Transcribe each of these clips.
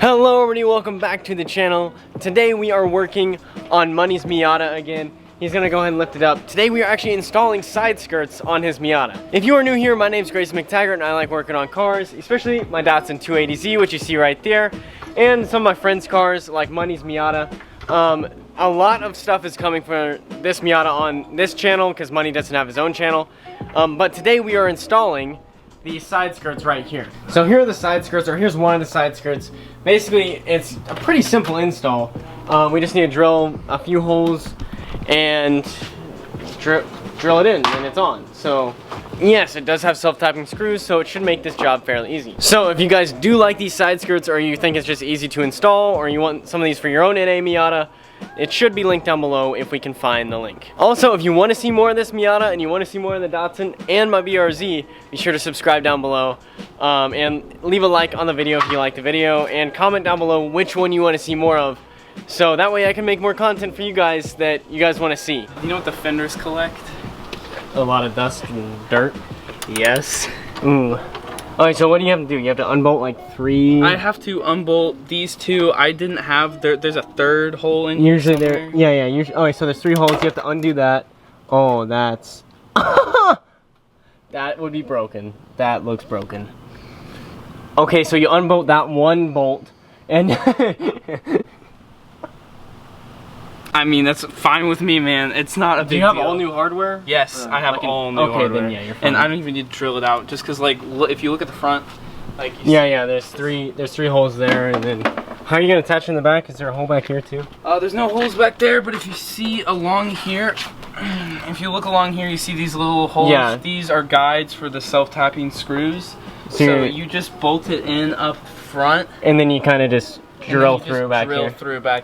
Hello everybody, welcome back to the channel. Today we are working on Money's Miata again. He's gonna go ahead and lift it up. Today we are actually installing side skirts on his Miata. If you are new here, my name's Grayson McTaggart and I like working on cars, especially my Datsun 280Z, which you see right there, and some of my friends' cars like Money's Miata. A lot of stuff is coming for this Miata on this channel because Money doesn't have his own channel. But today we are installing these side skirts right here. So here are the side skirts, or here's one of the side skirts. Basically, it's a pretty simple install. We just need to drill a few holes and drill it in, and it's on. So yes, it does have self-tapping screws, so it should make this job fairly easy. So if you guys do like these side skirts, or you think it's just easy to install, or you want some of these for your own NA Miata, it should be linked down below if we can find the link. Also, if you want to see more of this Miata and you want to see more of the Datsun and my BRZ, be sure to subscribe down below and leave a like on the video if you like the video, and comment down below which one you want to see more of, so that way I can make more content for you guys that you guys want to see. You know what the fenders collect? A lot of dust and dirt. Yes. Ooh. Alright, so what do you have to do? You have to unbolt like 3... I have to unbolt these two. I didn't have... There's a third hole in here usually somewhere. Yeah. Usually, alright, so there's 3 holes. You have to undo that. Oh, that's... That would be broken. That looks broken. Okay, so you unbolt that one bolt, and... I mean, that's fine with me, man. It's not a big deal. Do you have all new hardware? Yes, I have all new hardware. Okay, then yeah, you're fine. And I don't even need to drill it out, just because, like, if you look at the front, like... Yeah, there's three holes there, and then... How are you going to attach in the back? Is there a hole back here, too? There's no holes back there, but if you see along here... If you look along here, you see these little holes. Yeah. These are guides for the self-tapping screws. So you just bolt it in up front. And then you kind of just... drill through back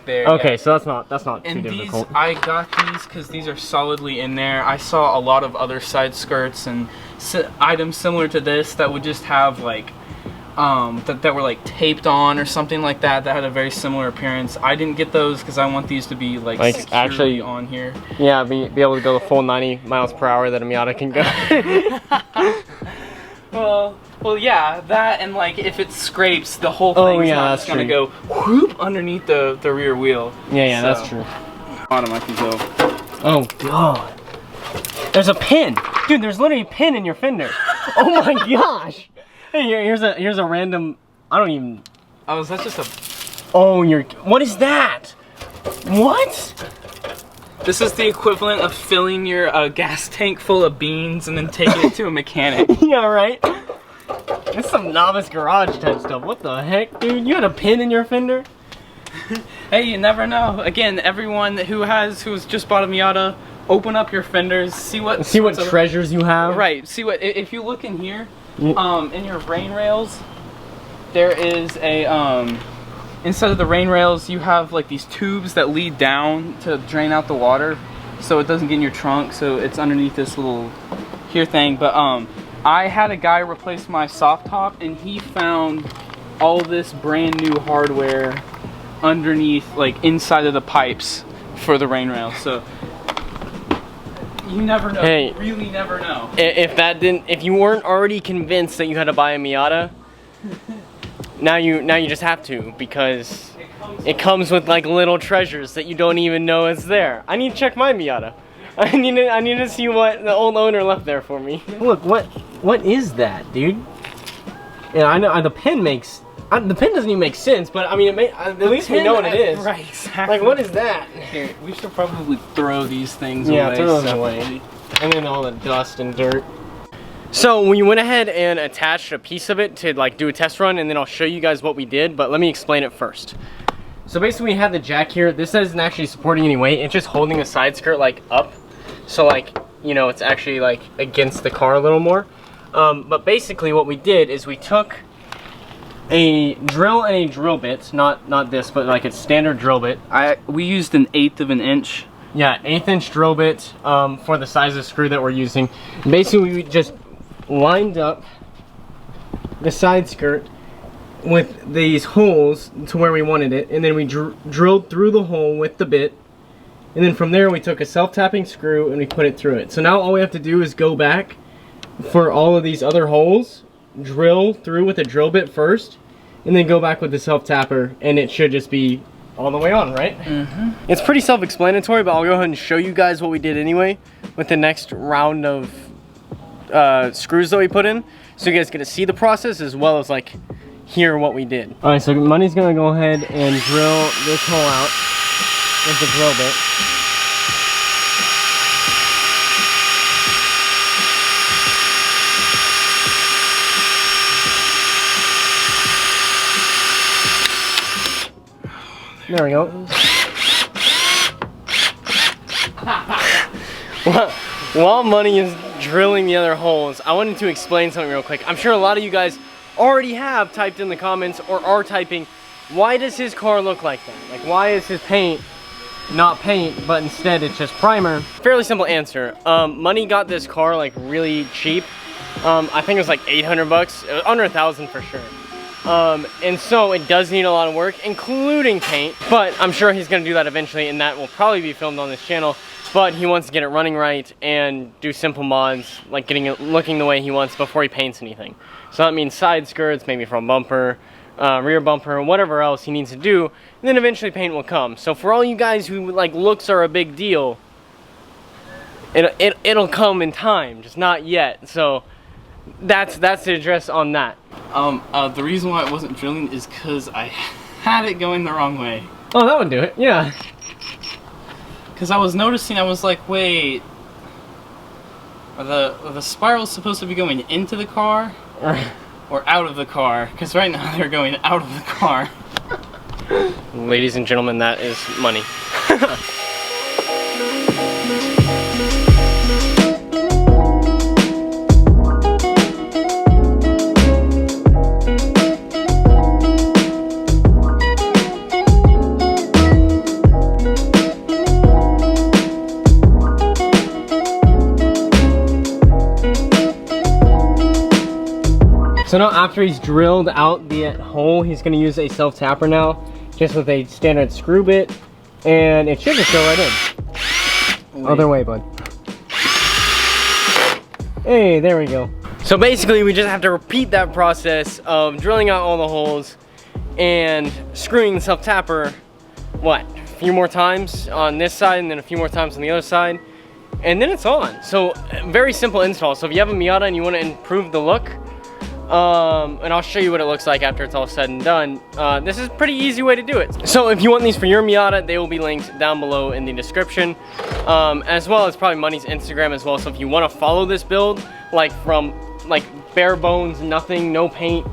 there. Okay, yeah. so that's not too and difficult. I got these because these are solidly in there. I saw a lot of other side skirts and items similar to this that would just have like that were like taped on or something like that had a very similar appearance. I didn't get those because I want these to be like actually on here. Yeah, be able to go the full 90 miles per hour that a Miata can go. Well, yeah, that, and like if it scrapes, the whole thing's not just gonna go whoop underneath the rear wheel. Yeah, so, that's true. Bottom I can go. Oh god, there's a pin, dude. There's literally a pin in your fender. Oh my gosh. Hey, here's a random. I don't even. Oh, is that just a? Oh, what is that? What? This is the equivalent of filling your gas tank full of beans and then taking it to a mechanic. Yeah, right. It's some novice garage type stuff. What the heck, dude? You had a pin in your fender? Hey, you never know. Again, everyone who's just bought a Miata, open up your fenders, see what treasures you have. Right. See what if you look in here, in your rain rails, there is a instead of the rain rails, you have like these tubes that lead down to drain out the water, so it doesn't get in your trunk. So it's underneath this little thing, but I had a guy replace my soft top and he found all this brand new hardware underneath, like inside of the pipes for the rain rail. So you never know. Hey, you really never know. If you weren't already convinced that you had to buy a Miata, now you just have to, because it comes with like little treasures that you don't even know is there. I need to check my Miata. I need to see what the old owner left there for me. Look, what is that, dude? Yeah, I know the pin makes. The pin doesn't even make sense, but I mean, at least we know what it is. Right, exactly. Like, what is that? Here, we should probably throw these things away. Yeah, throw those away. And then all the dust and dirt. So we went ahead and attached a piece of it to like do a test run, and then I'll show you guys what we did. But let me explain it first. So basically, we have the jack here. This isn't actually supporting any weight. It's just holding the side skirt like up. So like, you know, it's actually like against the car a little more. But basically what we did is we took a drill and a drill bit, not this, but like a standard drill bit. We used an 1/8 of an inch. Yeah, 1/8 inch drill bit for the size of screw that we're using. And basically we just lined up the side skirt with these holes to where we wanted it, and then we drilled through the hole with the bit. And then from there we took a self-tapping screw and we put it through it. So now all we have to do is go back for all of these other holes, drill through with a drill bit first, and then go back with the self-tapper, and it should just be all the way on, right? Mm-hmm. It's pretty self-explanatory, but I'll go ahead and show you guys what we did anyway with the next round of screws that we put in, so you guys get to see the process as well as like hear what we did. All right, so Money's gonna go ahead and drill this hole out with the drill bit. There we go. While Money is drilling the other holes, I wanted to explain something real quick. I'm sure a lot of you guys already have typed in the comments or are typing, why does his car look like that? Like, why is his paint not paint, but instead it's just primer? Fairly simple answer. Money got this car like really cheap. I think it was like 800 bucks. It was under 1,000 for sure. And so it does need a lot of work, including paint, but I'm sure he's gonna do that eventually, and that will probably be filmed on this channel. But he wants to get it running right and do simple mods, like getting it looking the way he wants before he paints anything. So that means side skirts, maybe front bumper, rear bumper, whatever else he needs to do, and then eventually paint will come. So for all you guys who like looks are a big deal, it'll come in time, just not yet. So that's the address on that. The reason why it wasn't drilling is because I had it going the wrong way. Oh, that would do it, yeah. Because I was noticing, I was like, wait, are the spirals supposed to be going into the car or out of the car? Because right now they're going out of the car. Ladies and gentlemen, that is Money. So now after he's drilled out the hole, he's going to use a self-tapper now, just with a standard screw bit, and it should just go right in. Wait. Other way, bud. Hey, there we go. So basically we just have to repeat that process of drilling out all the holes and screwing the self-tapper, what, a few more times on this side and then a few more times on the other side, and then it's on. So very simple install. So if you have a Miata and you want to improve the look, and I'll show you what it looks like after it's all said and done. This is a pretty easy way to do it. So if you want these for your Miata, they will be linked down below in the description, as well as probably Money's Instagram as well. So if you want to follow this build, like from like bare bones, nothing, no paint,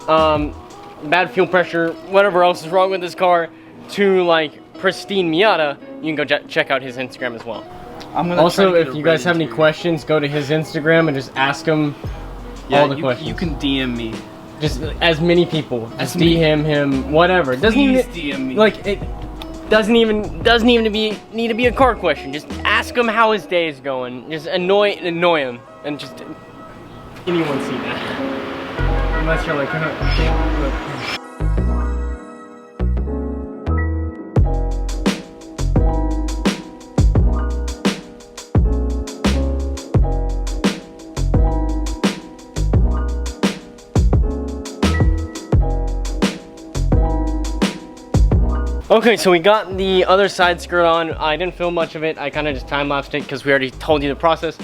bad fuel pressure, whatever else is wrong with this car, to like pristine Miata, you can go check out his Instagram as well. Also, if you guys have any questions, go to his Instagram and just ask him. Yeah, all the questions. You can DM me. Just as many people. Just DM him, whatever. It doesn't even DM me. Like it doesn't even need to be a car question. Just ask him how his day is going. Just annoy him, and just anyone see that. Unless you're like, okay, so we got the other side skirt on. I didn't film much of it. I kind of just time-lapsed it because we already told you the process.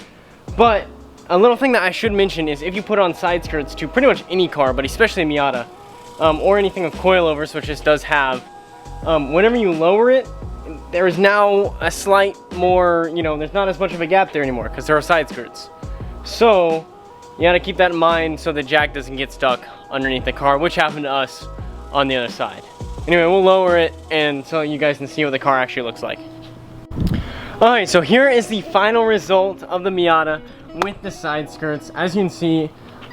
But a little thing that I should mention is if you put on side skirts to pretty much any car, but especially a Miata, or anything with coilovers, which this does have, whenever you lower it, there is now a slight more, you know, there's not as much of a gap there anymore because there are side skirts. So you gotta keep that in mind so the jack doesn't get stuck underneath the car, which happened to us on the other side. Anyway, we'll lower it and so you guys can see what the car actually looks like. Alright, so here is the final result of the Miata with the side skirts. As you can see,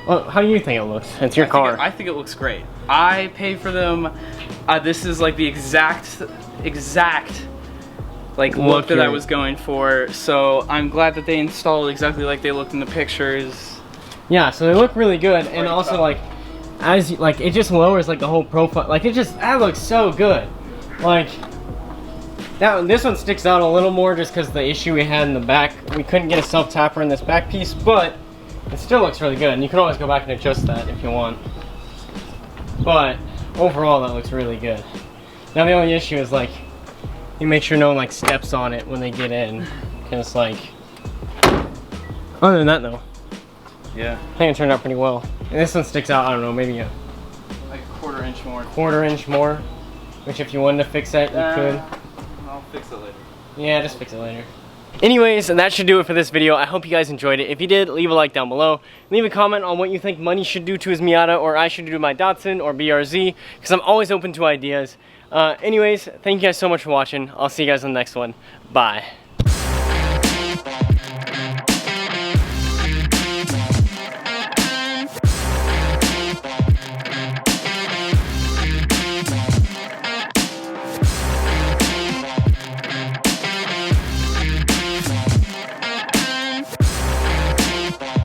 well, how do you think it looks? It's your car. I think it looks great. I paid for them. This is like the exact like look that I was going for. So I'm glad that they installed exactly like they looked in the pictures. Yeah, so they look really good, and also like as you, like it just lowers like the whole profile. Like it just, that looks so good. Like this one sticks out a little more just because the issue we had in the back, we couldn't get a self tapper in this back piece, but it still looks really good, and you can always go back and adjust that if you want. But overall that looks really good. Now the only issue is like, you make sure no one like steps on it when they get in, because like, other than that though, Yeah. I think it turned out pretty well. And this one sticks out, I don't know, maybe a Like a quarter inch more. quarter-inch more, which if you wanted to fix that, you could. I'll fix it later. Yeah, just fix it later. Anyways, and that should do it for this video. I hope you guys enjoyed it. If you did, leave a like down below. Leave a comment on what you think Money should do to his Miata, or I should do to my Datsun or BRZ, because I'm always open to ideas. Anyways, thank you guys so much for watching. I'll see you guys on the next one. Bye.